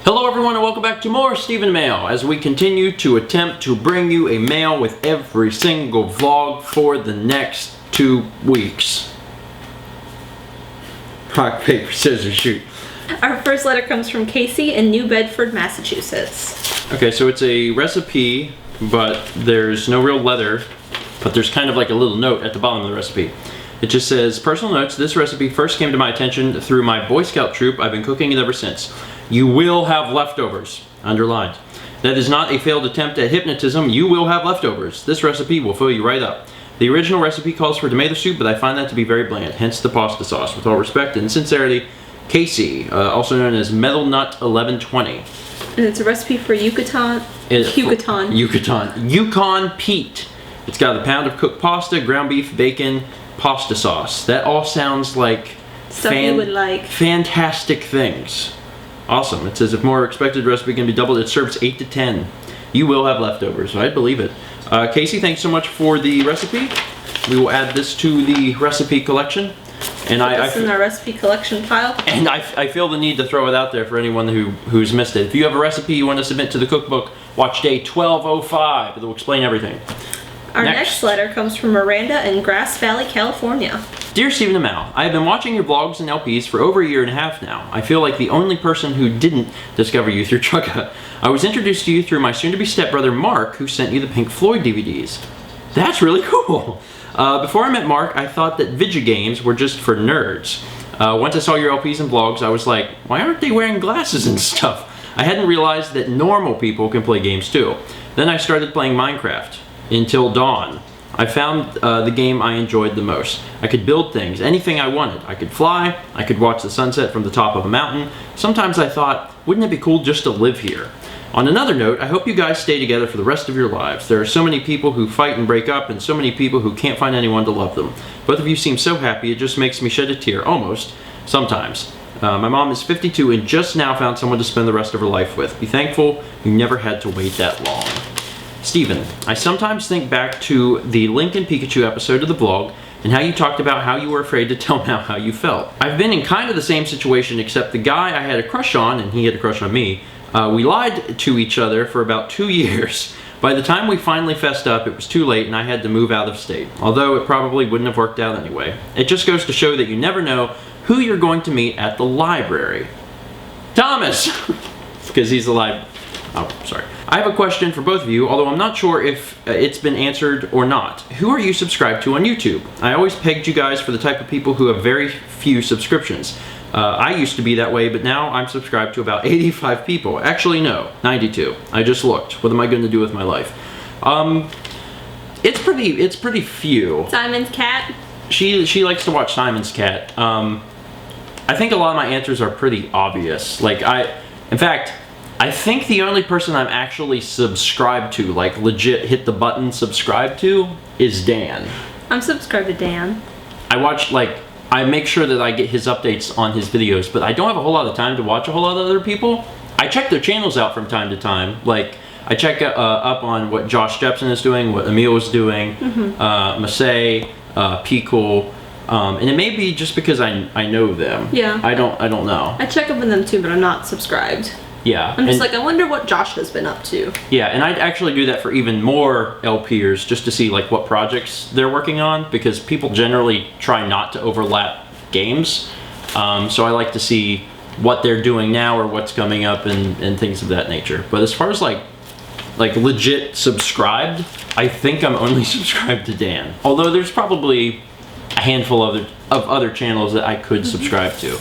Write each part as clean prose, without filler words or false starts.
Hello everyone and welcome back to more StephenMail as we continue to attempt to bring you a mail with every single vlog for the next 2 weeks. Rock, paper, scissors, shoot. Our first letter comes from Casey in New Bedford, Massachusetts. Okay, so it's a recipe, but there's no real letter, but there's kind of like a little note at the bottom of the recipe. It just says, personal notes, this recipe first came to my attention through my Boy Scout troop. I've been cooking it ever since. You will have leftovers, underlined. That is not a failed attempt at hypnotism. You will have leftovers. This recipe will fill you right up. The original recipe calls for tomato soup, but I find that to be very bland, hence the pasta sauce. With all respect and sincerity, Casey, also known as Metal Nut 1120. And it's a recipe for Yukon Pete. It's got a pound of cooked pasta, ground beef, bacon, pasta sauce. That all sounds like stuff you would like. Fantastic things. Awesome. It says if more expected recipe can be doubled, it serves 8 to 10. You will have leftovers. I believe it. Casey, thanks so much for the recipe. We will add this to the recipe collection. And Put this in our recipe collection pile. And I feel the need to throw it out there for anyone who's missed it. If you have a recipe you want to submit to the cookbook, watch day 1205. It will explain everything. Our next letter comes from Miranda in Grass Valley, California. Dear StephenMail, I have been watching your vlogs and LPs for over 1.5 years now. I feel like the only person who didn't discover you through Chugga. I was introduced to you through my soon-to-be stepbrother Mark, who sent you the Pink Floyd DVDs. That's really cool. Before I met Mark, I thought that video games were just for nerds. Once I saw your LPs and vlogs, I was like, why aren't they wearing glasses and stuff? I hadn't realized that normal people can play games too. Then I started playing Minecraft. Until dawn. I found the game I enjoyed the most. I could build things, anything I wanted. I could fly, I could watch the sunset from the top of a mountain. Sometimes I thought, wouldn't it be cool just to live here? On another note, I hope you guys stay together for the rest of your lives. There are so many people who fight and break up, and so many people who can't find anyone to love them. Both of you seem so happy, it just makes me shed a tear, almost, sometimes. My mom is 52 and just now found someone to spend the rest of her life with. Be thankful you never had to wait that long. Stephen, I sometimes think back to the Link and Pikachu episode of the vlog and how you talked about how you were afraid to tell Mal how you felt. I've been in kind of the same situation, except the guy I had a crush on and he had a crush on me, we lied to each other for about 2 years. By the time we finally fessed up, it was too late and I had to move out of state, although it probably wouldn't have worked out anyway. It just goes to show that you never know who you're going to meet at the library. Thomas! Because he's alive. Oh, sorry. I have a question for both of you, although I'm not sure if it's been answered or not. Who are you subscribed to on YouTube? I always pegged you guys for the type of people who have very few subscriptions. I used to be that way, but now I'm subscribed to about 85 people. Actually, no, 92. I just looked. What am I going to do with my life? It's pretty few. Simon's cat? She likes to watch Simon's cat. I think a lot of my answers are pretty obvious. In fact, I think the only person I'm actually subscribed to, like legit hit the button subscribe to, is Dan. I'm subscribed to Dan. I make sure that I get his updates on his videos, but I don't have a whole lot of time to watch a whole lot of other people. I check their channels out from time to time. Like, I check up on what Josh Jepson is doing, what Emil is doing, Masay, Peekle, and it may be just because I know them. Yeah. I don't know. I check up on them too, but I'm not subscribed. Yeah. I'm just I wonder what Josh has been up to. Yeah, and I'd actually do that for even more LPers just to see like what projects they're working on, because people generally try not to overlap games. So I like to see what they're doing now or what's coming up and things of that nature. But as far as like legit subscribed, I think I'm only subscribed to Dan. Although there's probably a handful of other channels that I could subscribe to.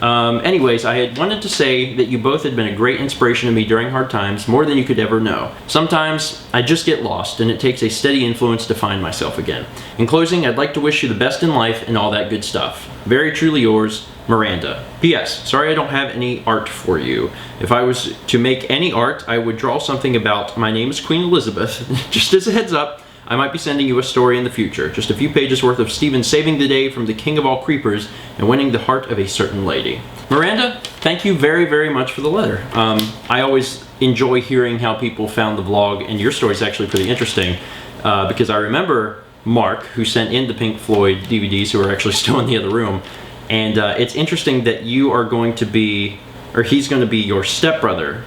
Anyways, I had wanted to say that you both had been a great inspiration to me during hard times, more than you could ever know. Sometimes I just get lost and it takes a steady influence to find myself again. In closing, I'd like to wish you the best in life and all that good stuff. Very truly yours, Miranda. P.S. Sorry I don't have any art for you. If I was to make any art, I would draw something about my name is Queen Elizabeth. Just as a heads up, I might be sending you a story in the future. Just a few pages worth of Stephen saving the day from the king of all creepers and winning the heart of a certain lady. Miranda, thank you very, very much for the letter. I always enjoy hearing how people found the vlog, and your story is actually pretty interesting because I remember Mark, who sent in the Pink Floyd DVDs, who are actually still in the other room, and it's interesting that you are going to be or he's going to be your stepbrother.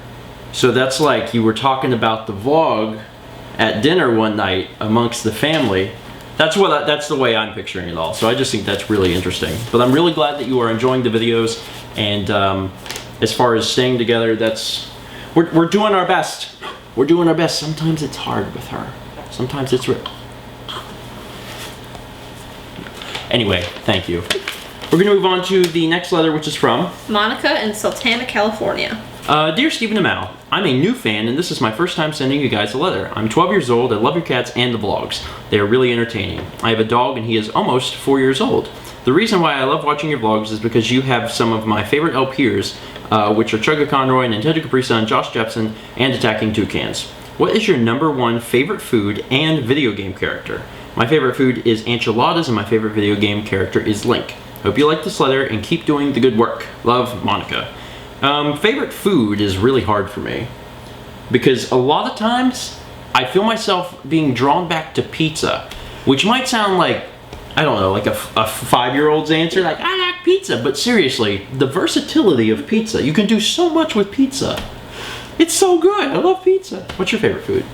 So that's like you were talking about the vlog at dinner one night amongst the family. That's the way I'm picturing it all. So I just think that's really interesting. But I'm really glad that you are enjoying the videos. And as far as staying together, we're doing our best. We're doing our best. Sometimes it's hard with her. Sometimes it's Anyway, thank you. We're going to move on to the next letter, which is from Monica in Sultana, California. Dear StephenMail, I'm a new fan and this is my first time sending you guys a letter. I'm 12 years old, I love your cats and the vlogs. They are really entertaining. I have a dog and he is almost 4 years old. The reason why I love watching your vlogs is because you have some of my favorite LPers, which are Chugga Conroy, Nintendo Capri Sun, Josh Jepson, and Attacking Toucans. What is your #1 favorite food and video game character? My favorite food is enchiladas and my favorite video game character is Link. Hope you like this letter and keep doing the good work. Love, Monica. Favorite food is really hard for me because a lot of times I feel myself being drawn back to pizza, which might sound like, I don't know, like a 5-year-old's answer, like, I like pizza, but seriously, the versatility of pizza. You can do so much with pizza. It's so good. I love pizza. What's your favorite food?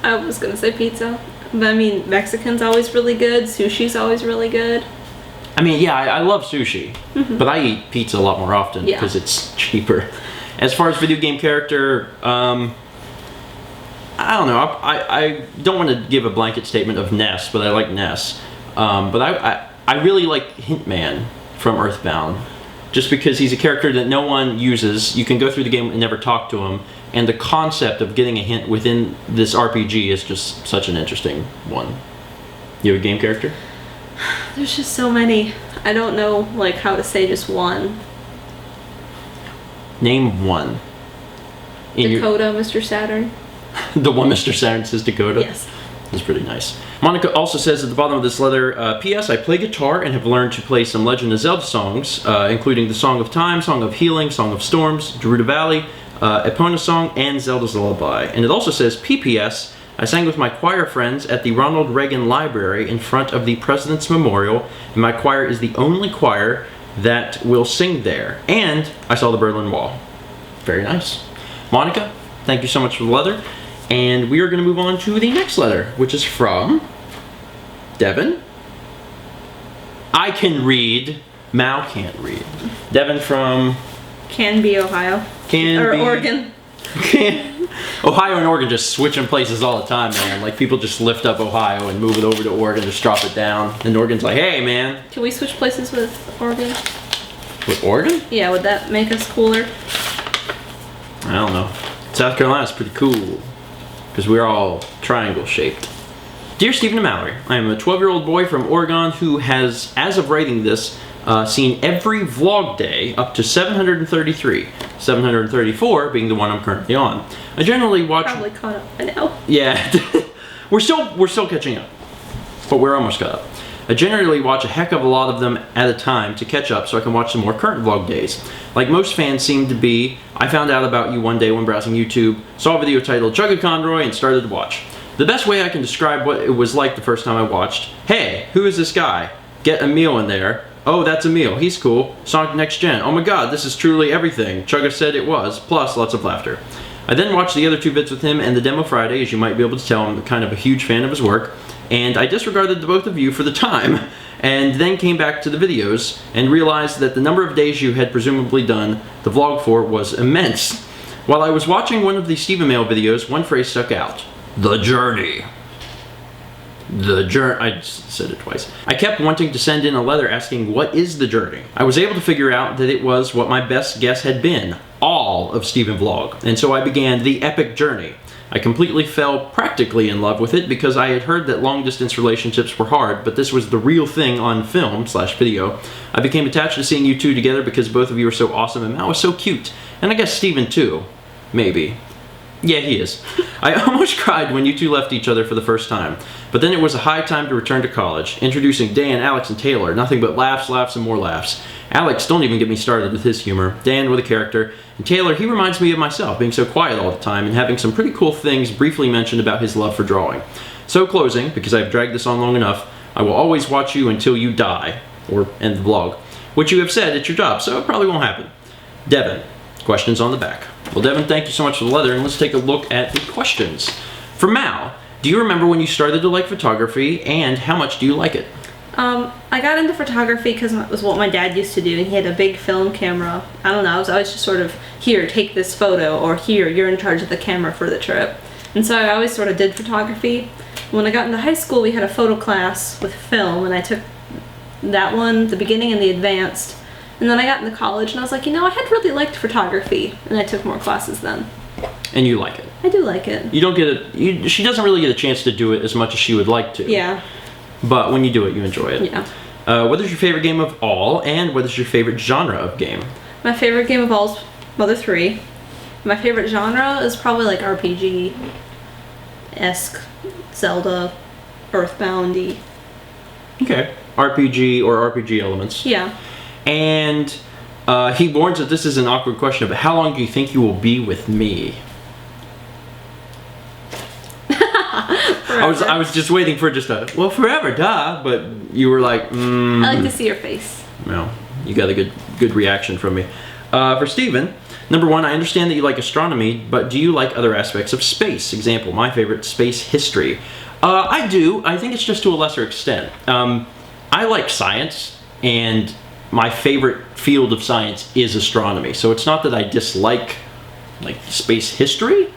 I was gonna say pizza, but I mean, Mexican's always really good, sushi's always really good. I mean, yeah, I love sushi, but I eat pizza a lot more often because it's cheaper. As far as video game character, I don't know. I don't want to give a blanket statement of Ness, but I like Ness. But I really like Hintman from Earthbound, just because he's a character that no one uses. You can go through the game and never talk to him, and the concept of getting a hint within this RPG is just such an interesting one. You have a game character? There's just so many. I don't know like how to say just one. Name one. Dakota, Mr. Saturn. The one Mr. Saturn says Dakota? Yes. That's pretty nice. Monica also says at the bottom of this letter, P.S. I play guitar and have learned to play some Legend of Zelda songs, including the Song of Time, Song of Healing, Song of Storms, Gerudo Valley, Epona Song, and Zelda's Lullaby. And it also says, P.P.S. I sang with my choir friends at the Ronald Reagan Library in front of the President's Memorial, and my choir is the only choir that will sing there. And I saw the Berlin Wall. Very nice. Monica, thank you so much for the letter. And we are going to move on to the next letter, which is from Devyn. I can read. Mal can't read. Devyn from Canby, Ohio. Oregon. Ohio and Oregon just switching places all the time, man. Like people just lift up Ohio and move it over to Oregon, just drop it down. And Oregon's like, hey, man. Can we switch places with Oregon? With Oregon? Yeah, would that make us cooler? I don't know. South Carolina's pretty cool because we're all triangle shaped. Dear Stephen and Mallory, I am a 12-year-old boy from Oregon who has, as of writing this, seen every vlog day up to 733. 734 being the one I'm currently on. I generally watch. Probably caught up by now. Yeah, we're still catching up, but we're almost caught up. I generally watch a heck of a lot of them at a time to catch up so I can watch some more current vlog days. Like most fans seem to be, I found out about you one day when browsing YouTube, saw a video titled Chugga Conroy and started to watch. The best way I can describe what it was like the first time I watched, hey, who is this guy? Get Emil in there. Oh, that's Emil. He's cool. Sonic Next Gen. Oh my god, this is truly everything. Chugga said it was, plus lots of laughter. I then watched the other 2 vids with him and the Demo Friday, as you might be able to tell I'm kind of a huge fan of his work, and I disregarded the both of you for the time, and then came back to the videos and realized that the number of days you had presumably done the vlog for was immense. While I was watching one of the StephenMail videos, one phrase stuck out. The journey. The journey. I just said it twice. I kept wanting to send in a letter asking what is the journey. I was able to figure out that it was what my best guess had been, all of Stephen Vlog, and so I began the epic journey. I completely fell practically in love with it because I had heard that long distance relationships were hard, but this was the real thing on film/video. I became attached to seeing you two together because both of you are so awesome and Mal was so cute. And I guess Stephen too. Maybe. Yeah, he is. I almost cried when you two left each other for the first time, but then it was a high time to return to college. Introducing Dan, Alex, and Taylor. Nothing but laughs, laughs, and more laughs. Alex, don't even get me started with his humor. Dan with a character. And Taylor, he reminds me of myself, being so quiet all the time and having some pretty cool things briefly mentioned about his love for drawing. So closing, because I've dragged this on long enough, I will always watch you until you die, or end the vlog, which you have said it's your job, so it probably won't happen. Devyn, Questions on the back. Well, Devyn, thank you so much for the leather, and let's take a look at the questions. For Mal, do you remember when you started to like photography, and how much do you like it? I got into photography because it was what my dad used to do, and he had a big film camera. I don't know, I was always just sort of, here, take this photo, or here, you're in charge of the camera for the trip. And so I always sort of did photography. When I got into high school, we had a photo class with film, and I took that one, the beginning and the advanced. And then I got into college, and I was like, I had really liked photography, and I took more classes then. And you like it? I do like it. You don't get it. She doesn't really get a chance to do it as much as she would like to. Yeah. But when you do it, you enjoy it. Yeah. What is your favorite game of all, and what is your favorite genre of game? My favorite game of all is Mother 3. My favorite genre is probably like RPG-esque, Zelda, Earthbound-y. Okay. RPG or RPG elements. Yeah. And he warns that this is an awkward question, but how long do you think you will be with me? I was just waiting for just a, well, forever, duh, but you were like, I like to see your face. Well, you got a good reaction from me. For Stephen, number one, I understand that you like astronomy, but do you like other aspects of space? Example, my favorite, space history. I do. I think it's just to a lesser extent. I like science, and my favorite field of science is astronomy. So it's not that I dislike space history.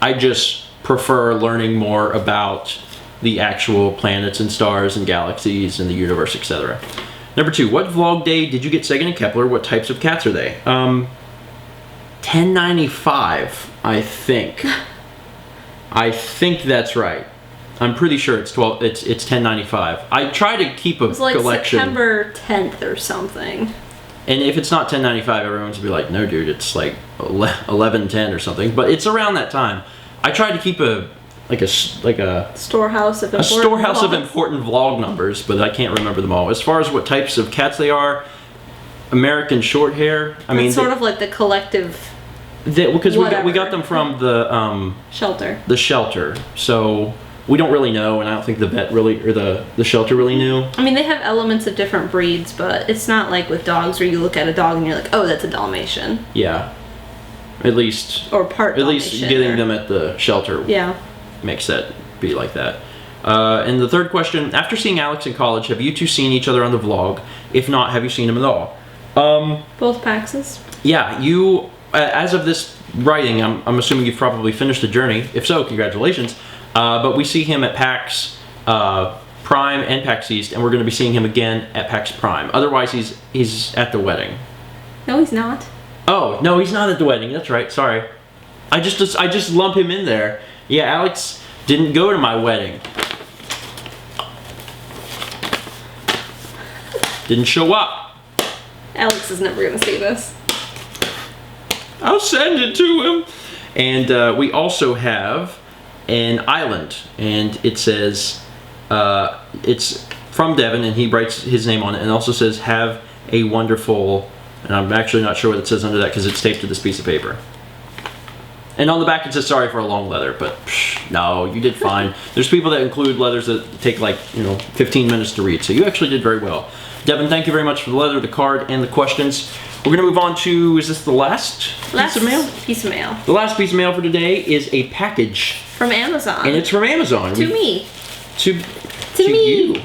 I just prefer learning more about the actual planets and stars and galaxies and the universe, etc. Number two, what vlog day did you get Sagan and Kepler? What types of cats are they? 1095, I think. I think that's right. I'm pretty sure it's 1095. I try to keep a collection. It was like September 10th or something. And if it's not 1095, everyone's gonna be like, no, dude, it's like 1110 or something. But it's around that time. I try to keep a storehouse of important vlog numbers, but I can't remember them all. As far as what types of cats they are, American Shorthair. It's sort of like the collective. Because we got them from the shelter. The shelter. So we don't really know, and I don't think the vet really or the shelter really knew. I mean, they have elements of different breeds, but it's not like with dogs where you look at a dog and you're like, oh, that's a Dalmatian. Yeah. At least. Or part At Dalmatian, least getting them at the shelter. Yeah. Makes that be like that. And the third question, after seeing Alex in college, have you two seen each other on the vlog? If not, have you seen him at all? Both Paxes? Yeah, you, as of this writing, I'm assuming you've probably finished the journey. If so, congratulations. But we see him at PAX Prime and PAX East, and we're going to be seeing him again at PAX Prime. Otherwise, he's at the wedding. No, he's not. Oh, no, he's not at the wedding. That's right. Sorry. I just lump him in there. Yeah, Alex didn't go to my wedding. Didn't show up. Alex is never going to see this. I'll send it to him. And we also have an island, and it says, it's from Devyn, and he writes his name on it, and also says, have a wonderful, and I'm actually not sure what it says under that because it's taped to this piece of paper. And on the back it says, sorry for a long letter, but no, you did fine. There's people that include letters that take 15 minutes to read, so you actually did very well. Devyn, thank you very much for the letter, the card, and the questions. We're going to move on to, is this the last piece of mail? Piece of mail. The last piece of mail for today is a package. From Amazon. And it's from Amazon. To me. To me. You.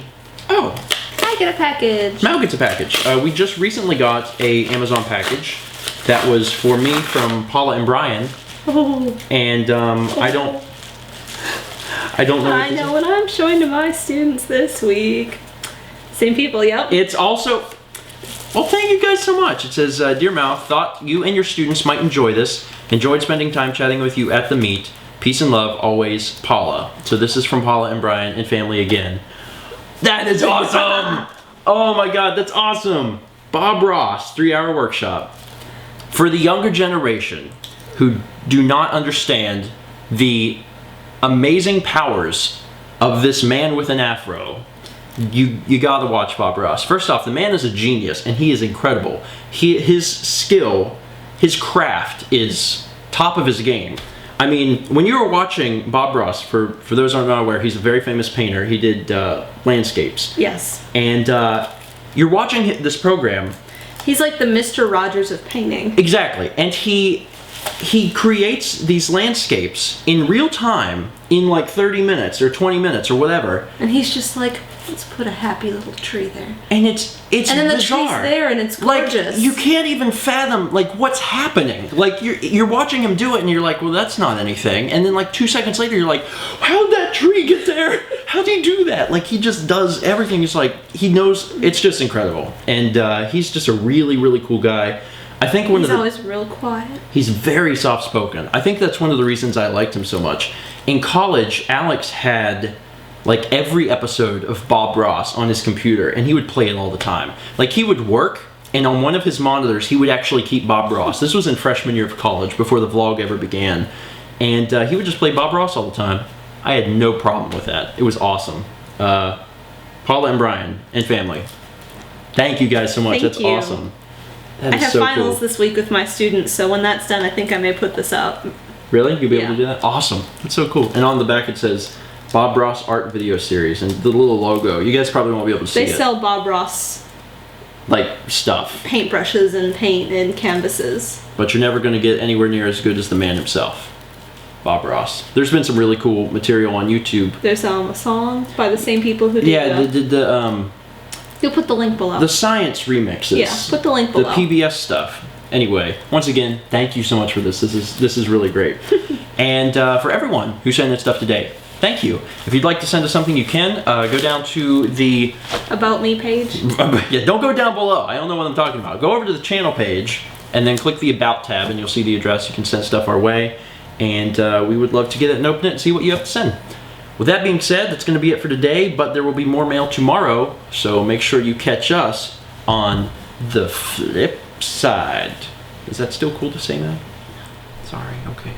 Oh. I get a package. Mal gets a package. We just recently got a Amazon package that was for me from Paula and Brian. Oh. And I don't know. I know what I'm showing to my students this week. Same people, yep. It's also, well, thank you guys so much. It says, Dear Mal, thought you and your students might enjoy this. Enjoyed spending time chatting with you at the meet. Peace and love, always, Paula. So this is from Paula and Brian and family again. That is awesome! Oh my God, that's awesome! Bob Ross, 3-hour workshop. For the younger generation who do not understand the amazing powers of this man with an afro, you gotta watch Bob Ross. First off, the man is a genius, and he is incredible. His skill, his craft is top of his game. I mean, when you were watching Bob Ross, for those who are not aware, he's a very famous painter. He did landscapes. Yes. And you're watching this program. He's like the Mr. Rogers of painting. Exactly. And he creates these landscapes in real time in like 30 minutes or 20 minutes or whatever. And he's just like, let's put a happy little tree there. And it's and then bizarre. The tree's there and it's gorgeous. Like, you can't even fathom like what's happening. Like you're watching him do it and you're like, well, that's not anything. And then like 2 seconds later you're like, how'd that tree get there? How'd he do that? Like, he just does everything. It's like he knows. It's just incredible. And he's just a really, really cool guy. I think he's always real quiet. He's very soft-spoken. I think that's one of the reasons I liked him so much. In college, Alex had like every episode of Bob Ross on his computer, and he would play it all the time. Like, he would work, and on one of his monitors, he would actually keep Bob Ross. This was in freshman year of college, before the vlog ever began. And he would just play Bob Ross all the time. I had no problem with that. It was awesome. Paula and Brian and family, thank you guys so much. That's awesome. I have finals this week with my students, so when that's done, I think I may put this up. Really? You'll be able to do that? Awesome. That's so cool. And on the back it says Bob Ross Art Video Series, and the little logo. You guys probably won't be able to see it. They sell Bob Ross like stuff. Paintbrushes and paint and canvases. But you're never going to get anywhere near as good as the man himself, Bob Ross. There's been some really cool material on YouTube. There's a song by the same people who did You'll put the link below. The science remixes. Yeah, put the link below. The PBS stuff. Anyway, once again, thank you so much for this. This is really great. And for everyone who sent in stuff today, thank you. If you'd like to send us something, you can. Go down to the About Me page. Yeah, don't go down below. I don't know what I'm talking about. Go over to the channel page and then click the About tab, and you'll see the address. You can send stuff our way, and we would love to get it and open it and see what you have to send. With that being said, that's going to be it for today, but there will be more mail tomorrow, so make sure you catch us on the flip side. Is that still cool to say, man? Sorry, okay.